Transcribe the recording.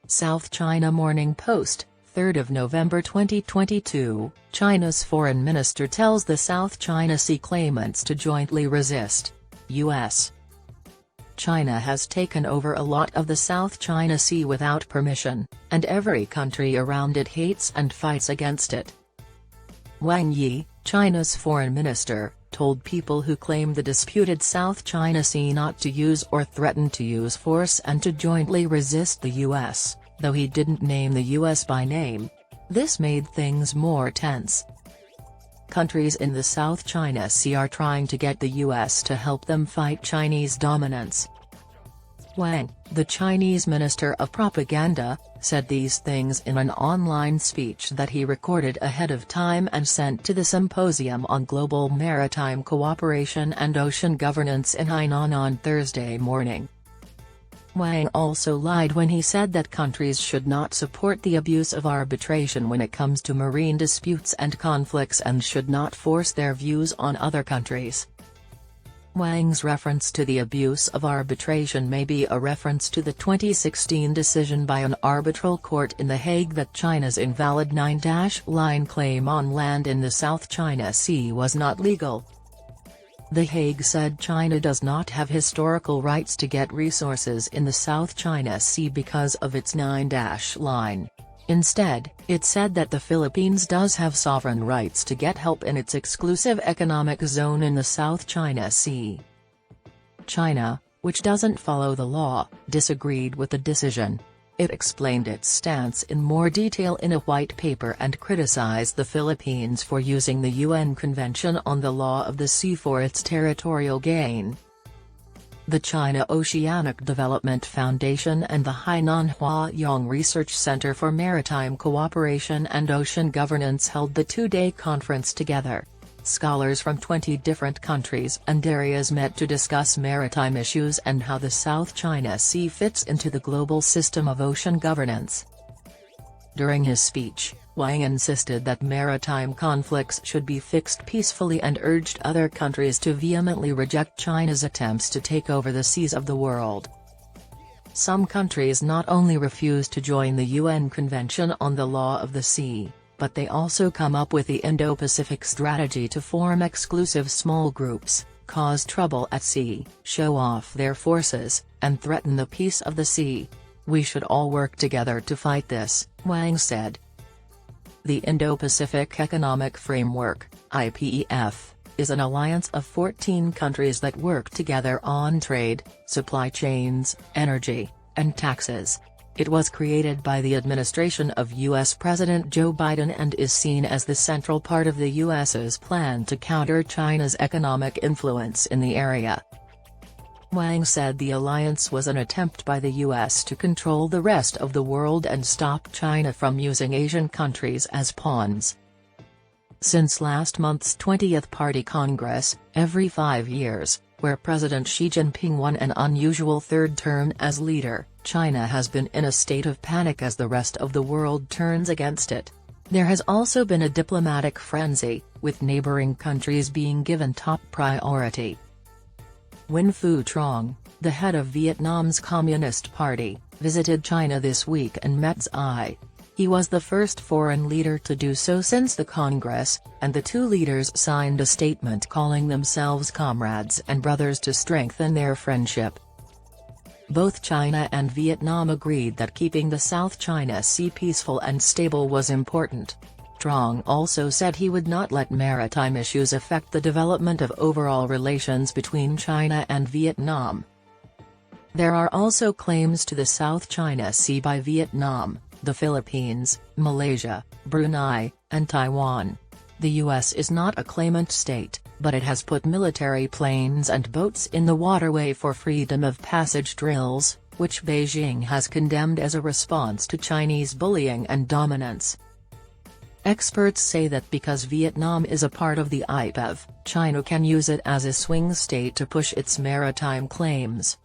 South China Morning Post, 3 November 2022, China's foreign minister tells the South China Sea claimants to jointly resist. U.S. China has taken over a lot of the South China Sea without permission, and every country around it hates and fights against it. Wang Yi, China's foreign minister, told people who claim the disputed South China Sea not to use or threaten to use force and to jointly resist the U.S., though he didn't name the U.S. by name. This made things more tense. Countries in the South China Sea are trying to get the U.S. to help them fight Chinese dominance. Wang, the Chinese Minister of Propaganda, said these things in an online speech that he recorded ahead of time and sent to the Symposium on Global Maritime Cooperation and Ocean Governance in Hainan on Thursday morning. Wang also lied when he said that countries should not support the abuse of arbitration when it comes to marine disputes and conflicts and should not force their views on other countries. Wang's reference to the abuse of arbitration may be a reference to the 2016 decision by an arbitral court in The Hague that China's invalid 9-line claim on land in the South China Sea was not legal. The Hague said China does not have historical rights to get resources in the South China Sea because of its 9-line. Instead, it said that the Philippines does have sovereign rights to get help in its exclusive economic zone in the South China Sea. China, which doesn't follow the law, disagreed with the decision. It explained its stance in more detail in a white paper and criticized the Philippines for using the UN Convention on the Law of the Sea for its territorial gain. The China Oceanic Development Foundation and the Hainan Huayong Research Center for Maritime Cooperation and Ocean Governance held the two-day conference together. Scholars from 20 different countries and areas met to discuss maritime issues and how the South China Sea fits into the global system of ocean governance. During his speech, Wang insisted that maritime conflicts should be fixed peacefully and urged other countries to vehemently reject China's attempts to take over the seas of the world. Some countries not only refuse to join the UN Convention on the Law of the Sea, but they also come up with the Indo-Pacific strategy to form exclusive small groups, cause trouble at sea, show off their forces, and threaten the peace of the sea. We should all work together to fight this, Wang said. The Indo-Pacific Economic Framework, IPEF, is an alliance of 14 countries that work together on trade, supply chains, energy, and taxes. It was created by the administration of U.S. President Joe Biden and is seen as the central part of the U.S.'s plan to counter China's economic influence in the area. Wang said the alliance was an attempt by the U.S. to control the rest of the world and stop China from using Asian countries as pawns. Since last month's 20th Party Congress, every 5 years, where President Xi Jinping won an unusual third term as leader, China has been in a state of panic as the rest of the world turns against it. There has also been a diplomatic frenzy, with neighboring countries being given top priority. Nguyen Phu Trong, the head of Vietnam's Communist Party, visited China this week and met Xi. He was the first foreign leader to do so since the Congress, and the two leaders signed a statement calling themselves comrades and brothers to strengthen their friendship. Both China and Vietnam agreed that keeping the South China Sea peaceful and stable was important. Trong also said he would not let maritime issues affect the development of overall relations between China and Vietnam. There are also claims to the South China Sea by Vietnam, the Philippines, Malaysia, Brunei, and Taiwan. The U.S. is not a claimant state, but it has put military planes and boats in the waterway for freedom of passage drills, which Beijing has condemned as a response to Chinese bullying and dominance. Experts say that because Vietnam is a part of the IPEF, China can use it as a swing state to push its maritime claims.